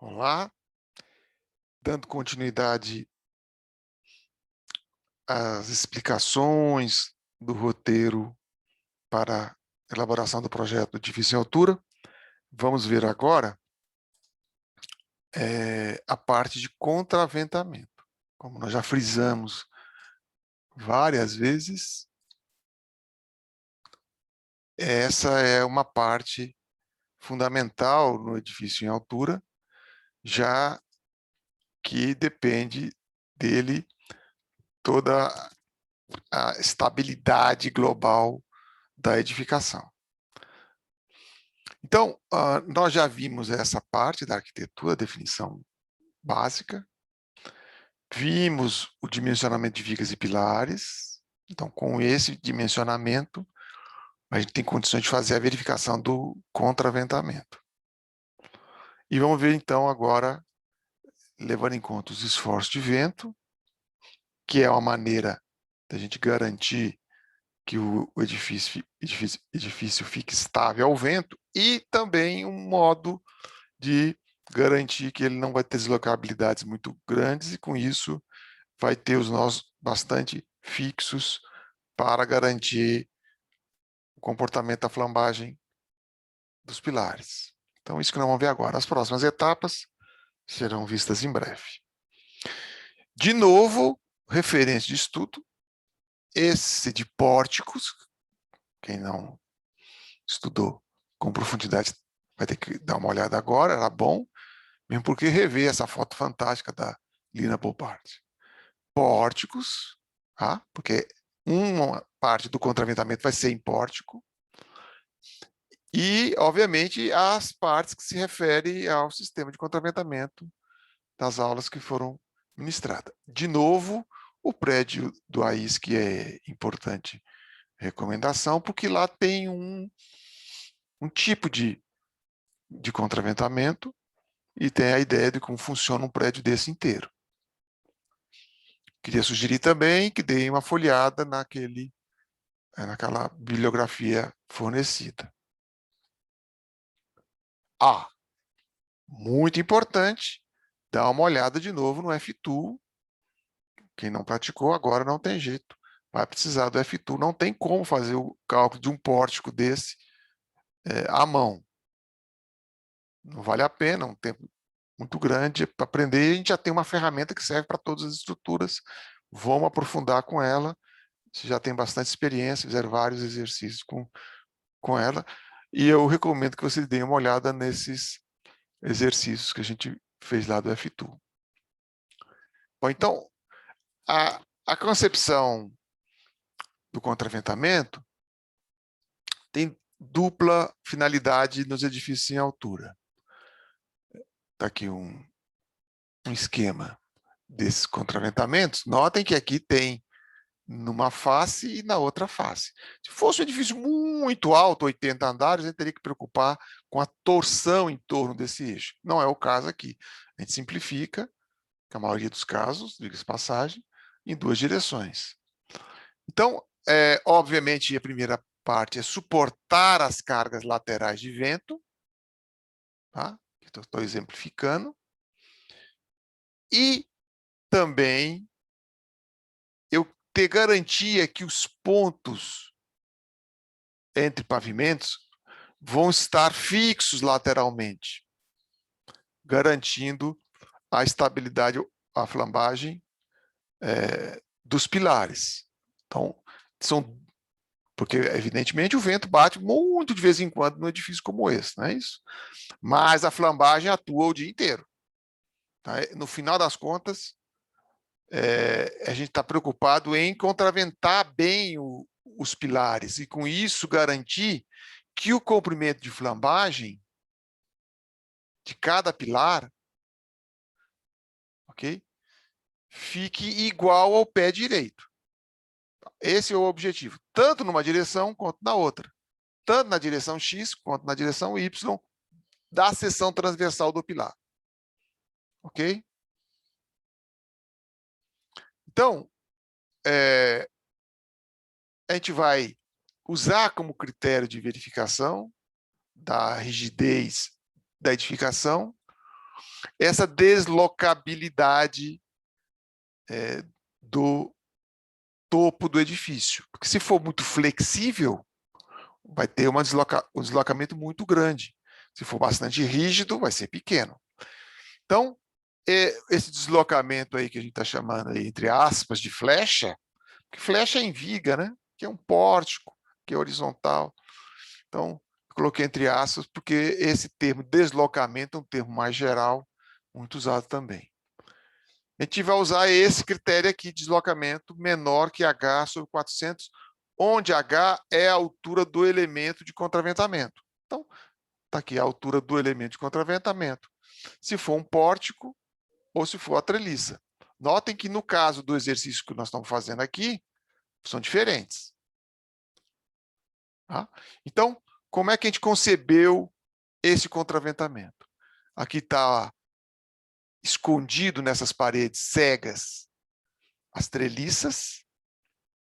Olá, dando continuidade às explicações do roteiro para a elaboração do projeto de edifício em altura, vamos ver agora a parte de contraventamento. Como nós já frisamos várias vezes, essa é uma parte fundamental no edifício em altura, já que depende dele toda a estabilidade global da edificação. Então, nós já vimos essa parte da arquitetura, a definição básica, vimos o dimensionamento de vigas e pilares. Então, com esse dimensionamento, a gente tem condições de fazer a verificação do contraventamento. E vamos ver, então, agora, levando em conta os esforços de vento, que é uma maneira da gente garantir que o edifício fique estável ao vento, e também um modo de garantir que ele não vai ter deslocabilidades muito grandes e, com isso, vai ter os nós bastante fixos para garantir o comportamento da flambagem dos pilares. Então, isso que nós vamos ver agora. As próximas etapas serão vistas em breve. De novo, referência de estudo, esse de pórticos, quem não estudou com profundidade vai ter que dar uma olhada agora, era bom, mesmo porque rever essa foto fantástica da Lina Bobardi. Pórticos, tá? Porque uma parte do contraventamento vai ser em pórtico, e, obviamente, as partes que se referem ao sistema de contraventamento das aulas que foram ministradas. De novo, o prédio do AIS, que é importante recomendação, porque lá tem um tipo de contraventamento e tem a ideia de como funciona um prédio desse inteiro. Queria sugerir também que deem uma folheada naquela bibliografia fornecida. Muito importante, dar uma olhada de novo no F-Tool. Quem não praticou agora não tem jeito. Vai precisar do F-Tool. Não tem como fazer o cálculo de um pórtico desse à mão. Não vale a pena, um tempo muito grande para aprender. A gente já tem uma ferramenta que serve para todas as estruturas. Vamos aprofundar com ela. Você já tem bastante experiência, fizeram vários exercícios com ela. E eu recomendo que vocês deem uma olhada nesses exercícios que a gente fez lá do F-Tool. Bom, então, a concepção do contraventamento tem dupla finalidade nos edifícios em altura. Está aqui um esquema desses contraventamentos. Notem que aqui tem numa face e na outra face. Se fosse um edifício muito alto, 80 andares, a gente teria que preocupar com a torção em torno desse eixo. Não é o caso aqui. A gente simplifica, que a maioria dos casos, diga-se passagem, em duas direções. Então, obviamente, a primeira parte é suportar as cargas laterais de vento, tá? Estou exemplificando. E também eu ter garantia que os pontos entre pavimentos vão estar fixos lateralmente, garantindo a estabilidade, a flambagem dos pilares. Então, porque, evidentemente, o vento bate muito de vez em quando num edifício como esse, não é isso? Mas a flambagem atua o dia inteiro. Tá? No final das contas, a gente está preocupado em contraventar bem os pilares e, com isso, garantir que o comprimento de flambagem de cada pilar, ok, fique igual ao pé direito. Esse é o objetivo, tanto numa direção quanto na outra. Tanto na direção X quanto na direção Y da seção transversal do pilar. Ok? Então, a gente vai usar como critério de verificação da rigidez da edificação essa deslocabilidade do topo do edifício. Porque se for muito flexível, vai ter um deslocamento muito grande. Se for bastante rígido, vai ser pequeno. Então, esse deslocamento aí que a gente está chamando aí, entre aspas, de flecha, que flecha é em viga, né? Que é um pórtico, que é horizontal. Então, eu coloquei entre aspas, porque esse termo deslocamento é um termo mais geral, muito usado também. A gente vai usar esse critério aqui, deslocamento menor que H sobre 400, onde H é a altura do elemento de contraventamento. Então, está aqui a altura do elemento de contraventamento. Se for um pórtico ou se for a treliça. Notem que no caso do exercício que nós estamos fazendo aqui, são diferentes. Tá? Então, como é que a gente concebeu esse contraventamento? Aqui está escondido nessas paredes cegas as treliças,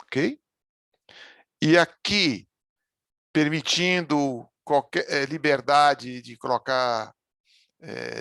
ok? E aqui, permitindo qualquer liberdade de colocar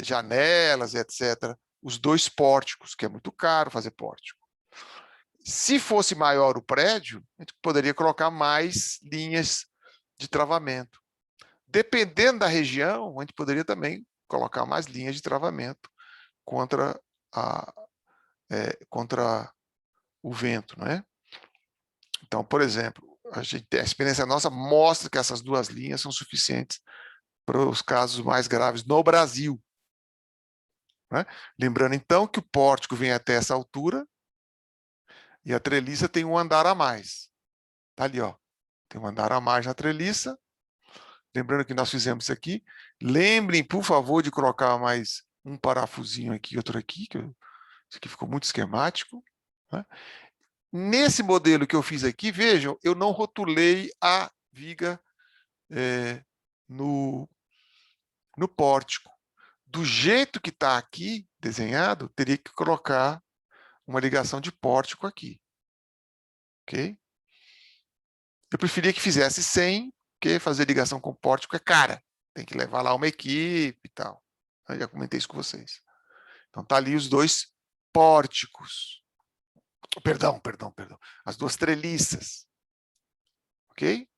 janelas, etc., os dois pórticos, que é muito caro fazer pórtico. Se fosse maior o prédio, a gente poderia colocar mais linhas de travamento. Dependendo da região, a gente poderia também colocar mais linhas de travamento contra o vento, não é? Então, por exemplo, a experiência nossa mostra que essas duas linhas são suficientes para os casos mais graves no Brasil. Né? Lembrando, então, que o pórtico vem até essa altura e a treliça tem um andar a mais. Está ali, ó. Tem um andar a mais na treliça. Lembrando que nós fizemos isso aqui. Lembrem, por favor, de colocar mais um parafusinho aqui, outro aqui, que isso aqui ficou muito esquemático. Né? Nesse modelo que eu fiz aqui, vejam, eu não rotulei a viga no pórtico. Do jeito que está aqui desenhado, teria que colocar uma ligação de pórtico aqui. Ok? Eu preferia que fizesse sem, porque fazer ligação com pórtico é cara. Tem que levar lá uma equipe e tal. Eu já comentei isso com vocês. Então, tá ali os dois pórticos. Perdão. As duas treliças. Ok?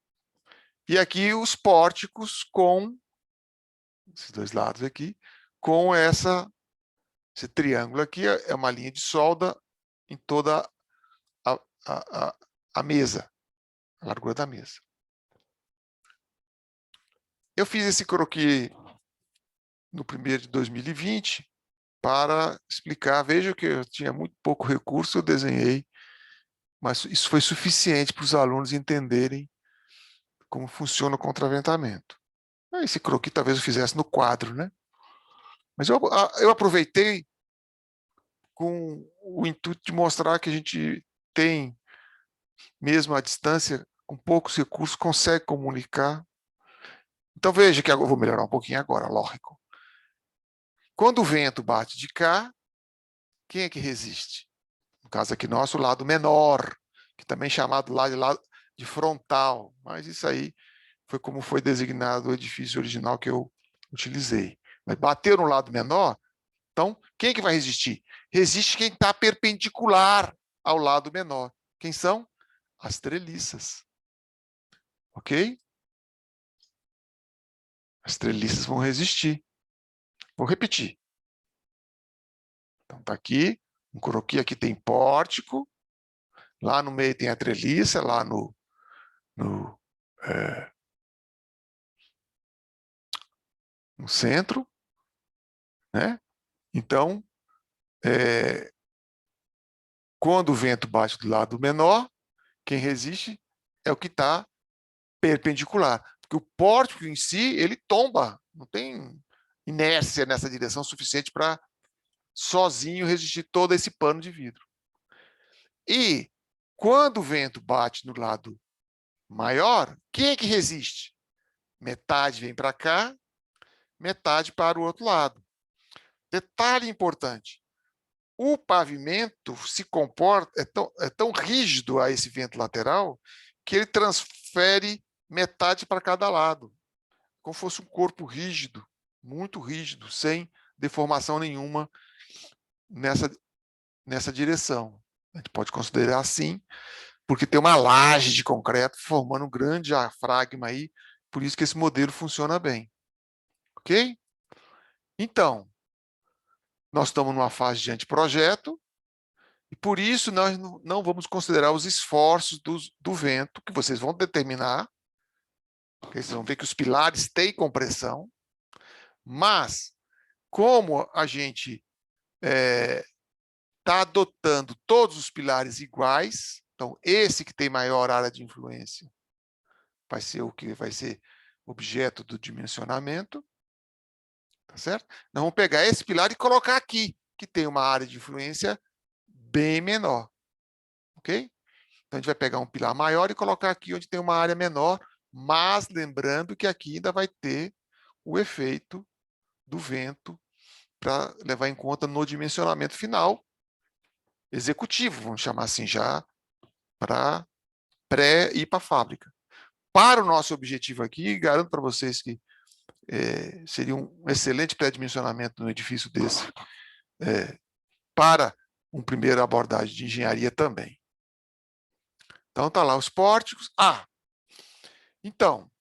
E aqui os pórticos com, esses dois lados aqui, com esse triângulo aqui, é uma linha de solda em toda a mesa, a largura da mesa. Eu fiz esse croquis no primeiro de 2020 para explicar. Veja que eu tinha muito pouco recurso, eu desenhei, mas isso foi suficiente para os alunos entenderem como funciona o contraventamento. Esse croquis talvez eu fizesse no quadro, né? Mas eu aproveitei com o intuito de mostrar que a gente tem, mesmo à distância, com poucos recursos, consegue comunicar. Então veja que eu vou melhorar um pouquinho agora, lógico. Quando o vento bate de cá, quem é que resiste? No caso aqui nosso, o lado menor, que também é chamado lado de frontal, mas isso aí foi como foi designado o edifício original que eu utilizei. Mas bateu no lado menor, então quem é que vai resistir? Resiste quem está perpendicular ao lado menor. Quem são? As treliças. Ok? As treliças vão resistir. Vou repetir. Então, está aqui, um croquis, aqui tem pórtico, lá no meio tem a treliça, lá no centro, né? Então, quando o vento bate do lado menor, quem resiste é o que está perpendicular. Porque o pórtico em si, ele tomba, não tem inércia nessa direção suficiente para sozinho resistir todo esse pano de vidro. E quando o vento bate no lado maior, quem é que resiste? Metade vem para cá, metade para o outro lado. Detalhe importante: o pavimento se comporta, é tão rígido a esse vento lateral, que ele transfere metade para cada lado, como fosse um corpo rígido. muito rígido, sem deformação nenhuma nessa direção. A gente pode considerar assim, porque tem uma laje de concreto formando um grande diafragma aí, por isso que esse modelo funciona bem. Ok? Então, nós estamos numa fase de anteprojeto, e por isso nós não vamos considerar os esforços do vento, que vocês vão determinar, porque vocês vão ver que os pilares têm compressão, mas como a gente está adotando todos os pilares iguais, então esse que tem maior área de influência vai ser o que vai ser objeto do dimensionamento, tá certo? Nós vamos pegar esse pilar e colocar aqui, que tem uma área de influência bem menor, ok? Então, a gente vai pegar um pilar maior e colocar aqui onde tem uma área menor, mas lembrando que aqui ainda vai ter o efeito do vento para levar em conta no dimensionamento final executivo, vamos chamar assim já, para pré ir para a fábrica. Para o nosso objetivo aqui, garanto para vocês que seria um excelente pré-dimensionamento no edifício desse, para uma primeira abordagem de engenharia também. Então, está lá os pórticos. Então,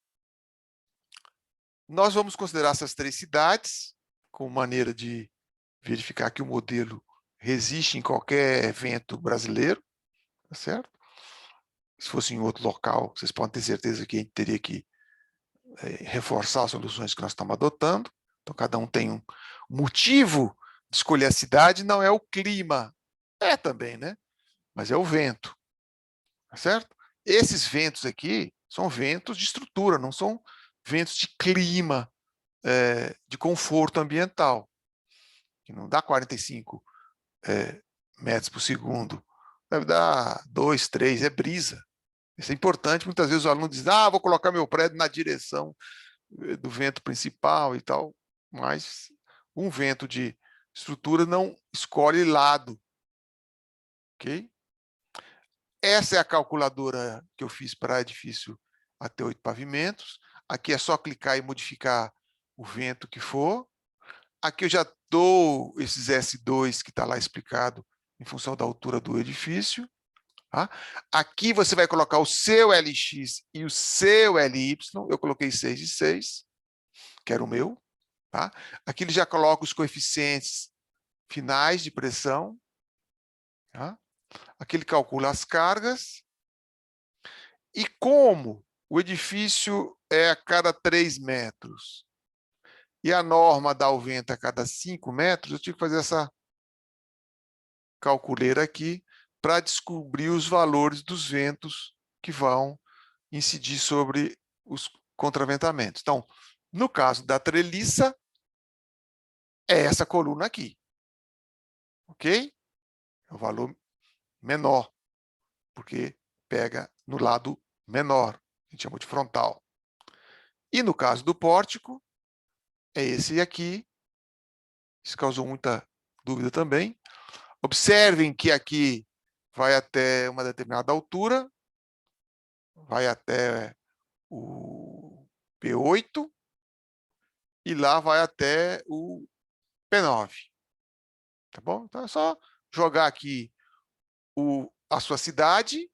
nós vamos considerar essas 3 cidades como maneira de verificar que o modelo resiste em qualquer evento brasileiro, tá certo? Se fosse em outro local, vocês podem ter certeza que a gente teria que reforçar as soluções que nós estamos adotando. Então, cada um tem um motivo de escolher a cidade, não é o clima. É também, né? Mas é o vento, tá certo? Esses ventos aqui são ventos de estrutura, não são ventos de clima, de conforto ambiental, que não dá 45 metros por segundo, deve dar 2, 3, é brisa. Isso é importante, muitas vezes o aluno diz, vou colocar meu prédio na direção do vento principal e tal, mas um vento de estrutura não escolhe lado, ok? Essa é a calculadora que eu fiz para edifício até 8 pavimentos. Aqui é só clicar e modificar o vento que for. Aqui eu já dou esses S2 que está lá explicado em função da altura do edifício. Tá? Aqui você vai colocar o seu LX e o seu LY. Eu coloquei 6 e 6, que era o meu. Tá? Aqui ele já coloca os coeficientes finais de pressão. Tá? Aqui ele calcula as cargas. E como o edifício é a cada 3 metros e a norma dá o vento a cada 5 metros, eu tive que fazer essa calculeira aqui para descobrir os valores dos ventos que vão incidir sobre os contraventamentos. Então, no caso da treliça, é essa coluna aqui. Ok? É o valor menor, porque pega no lado menor, a gente chama de frontal. E no caso do pórtico, é esse aqui. Isso causou muita dúvida também. Observem que aqui vai até uma determinada altura, vai até o P8, e lá vai até o P9. Tá bom? Então é só jogar aqui a sua cidade,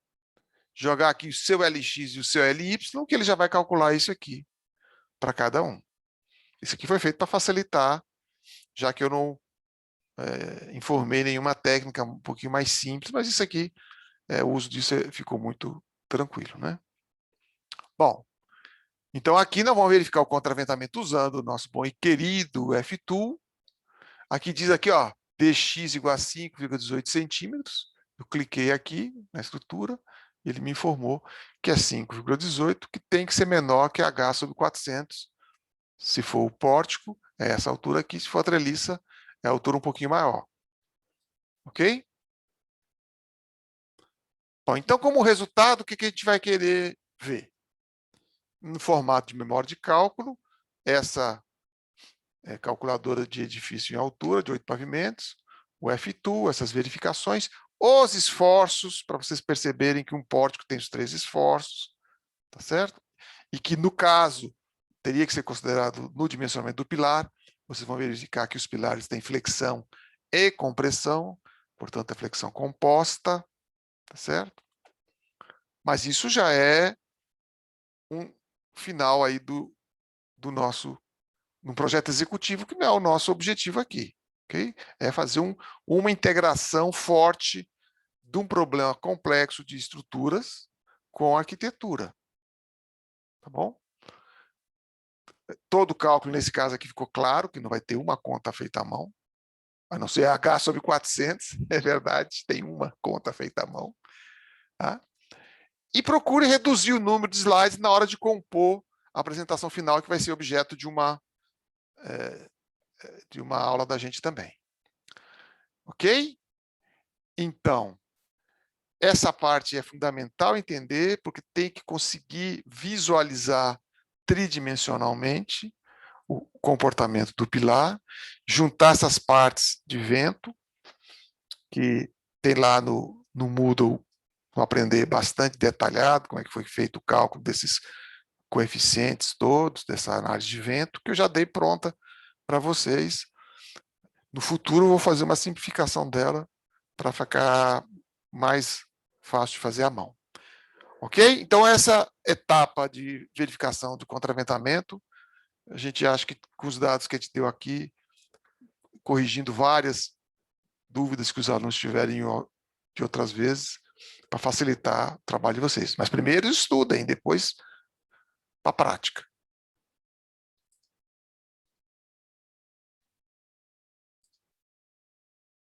jogar aqui o seu LX e o seu LY, que ele já vai calcular isso aqui para cada um. Isso aqui foi feito para facilitar, já que eu não informei nenhuma técnica um pouquinho mais simples, mas isso aqui, o uso disso ficou muito tranquilo, né? Bom, então aqui nós vamos verificar o contraventamento usando o nosso bom e querido F-Tool. Aqui diz aqui, ó, dx igual a 5,18 centímetros. Eu cliquei aqui na estrutura, ele me informou que é 5,18, que tem que ser menor que H sobre 400. Se for o pórtico, é essa altura aqui. Se for a treliça, é a altura um pouquinho maior. Ok? Bom, então, como resultado, o que a gente vai querer ver? No formato de memória de cálculo, essa calculadora de edifício em altura, de 8 pavimentos, o F-Tool, essas verificações, os esforços, para vocês perceberem que um pórtico tem os 3 esforços, tá certo? E que, no caso, teria que ser considerado no dimensionamento do pilar, vocês vão verificar que os pilares têm flexão e compressão, portanto, é flexão composta, tá certo? Mas isso já é um final aí do nosso projeto executivo, que não é o nosso objetivo aqui, ok? É fazer uma integração forte de um problema complexo de estruturas com arquitetura, tá bom? Todo o cálculo, nesse caso aqui, ficou claro que não vai ter uma conta feita à mão, a não ser H sobre 400, é verdade, tem uma conta feita à mão. Tá? E procure reduzir o número de slides na hora de compor a apresentação final, que vai ser objeto de uma aula da gente também. Ok? Então, essa parte é fundamental entender, porque tem que conseguir visualizar tridimensionalmente o comportamento do pilar, juntar essas partes de vento, que tem lá no Moodle, vão aprender bastante detalhado como é que foi feito o cálculo desses coeficientes todos, dessa análise de vento, que eu já dei pronta para vocês. No futuro, eu vou fazer uma simplificação dela para ficar mais fácil de fazer à mão. Ok? Então, essa etapa de verificação do contraventamento, a gente acha que com os dados que a gente deu aqui, corrigindo várias dúvidas que os alunos tiverem de outras vezes, para facilitar o trabalho de vocês. Mas primeiro estudem, depois para a prática.